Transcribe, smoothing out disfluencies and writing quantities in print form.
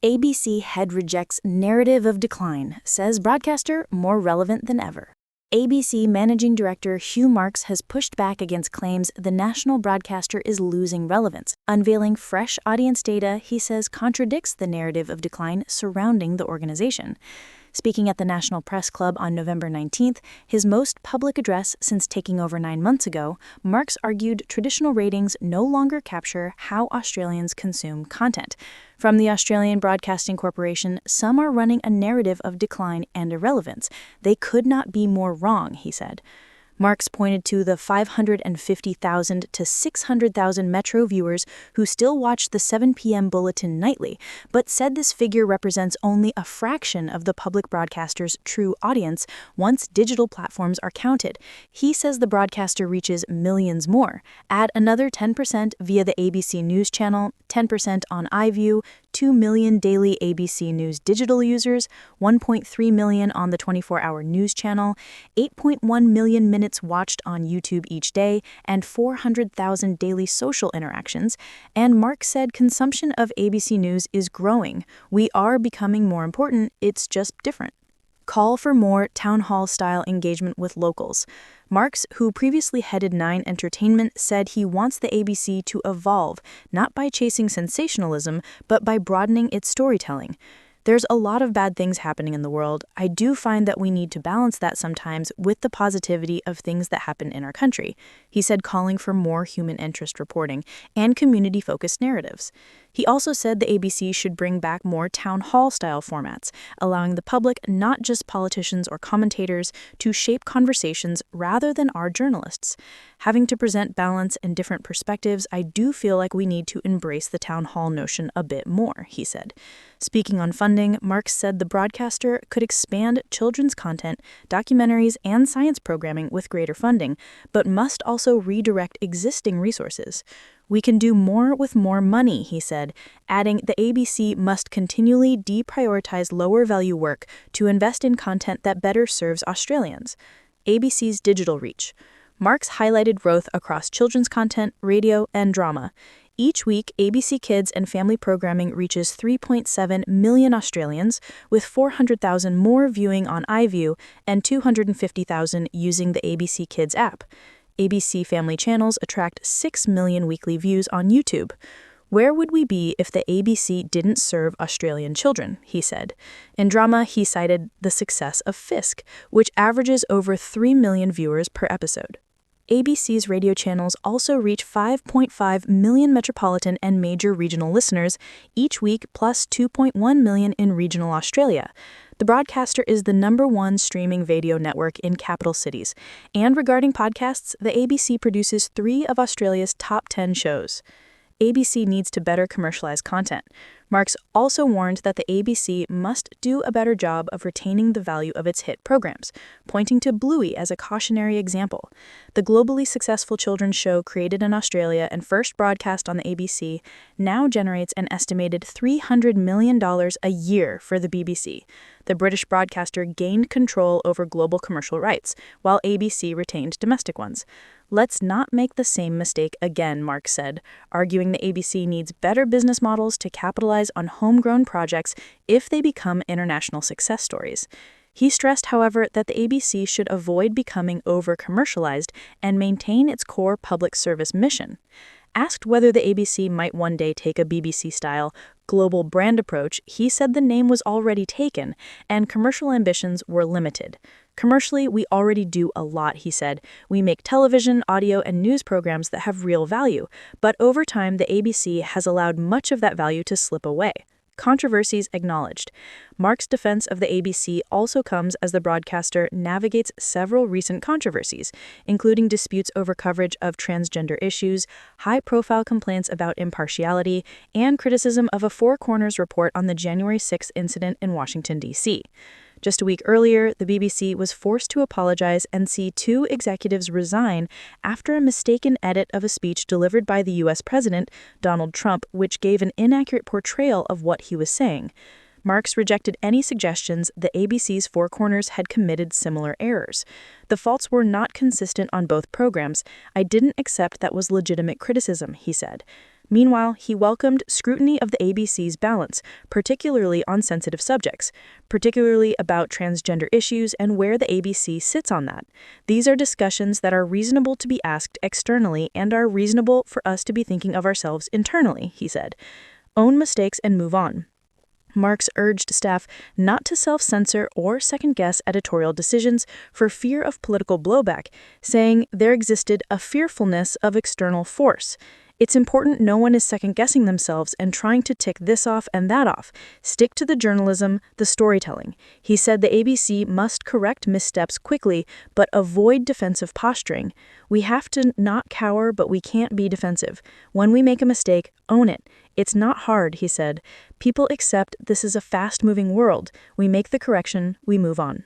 ABC head rejects narrative of decline, says broadcaster more relevant than ever. ABC Managing Director Hugh Marks has pushed back against claims the national broadcaster is losing relevance, unveiling fresh audience data he says contradicts the narrative of decline surrounding the organization. Speaking at the National Press Club on November 19th, his most public address since taking over 9 months ago, Marks argued traditional ratings no longer capture how Australians consume content. From the Australian Broadcasting Corporation, some are running a narrative of decline and irrelevance. They could not be more wrong, he said. Marks pointed to the 550,000 to 600,000 Metro viewers who still watch the 7 p.m. bulletin nightly, but said this figure represents only a fraction of the public broadcaster's true audience once digital platforms are counted. He says the broadcaster reaches millions more. Add another 10% via the ABC News channel, 10% on iView, 2 million daily ABC News digital users, 1.3 million on the 24-hour news channel, 8.1 million minutes watched on YouTube each day, and 400,000 daily social interactions. And Mark said consumption of ABC News is growing. We are becoming more important, it's just different. Call for more town hall-style engagement with locals. Marks, who previously headed Nine Entertainment, said he wants the ABC to evolve, not by chasing sensationalism, but by broadening its storytelling. There's a lot of bad things happening in the world. I do find that we need to balance that sometimes with the positivity of things that happen in our country, he said, calling for more human interest reporting and community-focused narratives. He also said the ABC should bring back more town hall-style formats, allowing the public, not just politicians or commentators, to shape conversations rather than our journalists. Having to present balance and different perspectives, I do feel like we need to embrace the town hall notion a bit more, he said. Speaking on funding, Marks said the broadcaster could expand children's content, documentaries, and science programming with greater funding, but must also redirect existing resources. We can do more with more money, he said, adding the ABC must continually deprioritize lower-value work to invest in content that better serves Australians. ABC's digital reach. Marks highlighted growth across children's content, radio, and drama. Each week, ABC Kids and Family Programming reaches 3.7 million Australians, with 400,000 more viewing on iView and 250,000 using the ABC Kids app. ABC Family channels attract 6 million weekly views on YouTube. Where would we be if the ABC didn't serve Australian children, he said. In drama, he cited the success of Fisk, which averages over 3 million viewers per episode. ABC's radio channels also reach 5.5 million metropolitan and major regional listeners each week, plus 2.1 million in regional Australia. The broadcaster is the #1 streaming video network in capital cities. And regarding podcasts, the ABC produces 3 of Australia's top 10 shows. ABC needs to better commercialize content. Marks also warned that the ABC must do a better job of retaining the value of its hit programs, pointing to Bluey as a cautionary example. The globally successful children's show created in Australia and first broadcast on the ABC now generates an estimated $300 million a year for the BBC. The British broadcaster gained control over global commercial rights, while ABC retained domestic ones. Let's not make the same mistake again, Marks said, arguing the ABC needs better business models to capitalize on homegrown projects if they become international success stories. He stressed, however, that the ABC should avoid becoming over-commercialized and maintain its core public service mission. Asked whether the ABC might one day take a BBC-style global brand approach, he said the name was already taken and commercial ambitions were limited. Commercially, we already do a lot, he said. We make television, audio, and news programs that have real value, but over time the ABC has allowed much of that value to slip away. Controversies acknowledged. Mark's defense of the ABC also comes as the broadcaster navigates several recent controversies, including disputes over coverage of transgender issues, high-profile complaints about impartiality, and criticism of a Four Corners report on the January 6th incident in Washington, D.C. Just a week earlier, the BBC was forced to apologize and see 2 executives resign after a mistaken edit of a speech delivered by the U.S. President, Donald Trump, which gave an inaccurate portrayal of what he was saying. Marks rejected any suggestions the ABC's Four Corners had committed similar errors. The faults were not consistent on both programs. I didn't accept that was legitimate criticism, he said. Meanwhile, he welcomed scrutiny of the ABC's balance, particularly on sensitive subjects, particularly about transgender issues and where the ABC sits on that. These are discussions that are reasonable to be asked externally and are reasonable for us to be thinking of ourselves internally, he said. Own mistakes and move on. Marks urged staff not to self-censor or second-guess editorial decisions for fear of political blowback, saying there existed a fearfulness of external force. It's important no one is second-guessing themselves and trying to tick this off and that off. Stick to the journalism, the storytelling. He said the ABC must correct missteps quickly, but avoid defensive posturing. We have to not cower, but we can't be defensive. When we make a mistake, own it. It's not hard, he said. People accept this is a fast-moving world. We make the correction, we move on.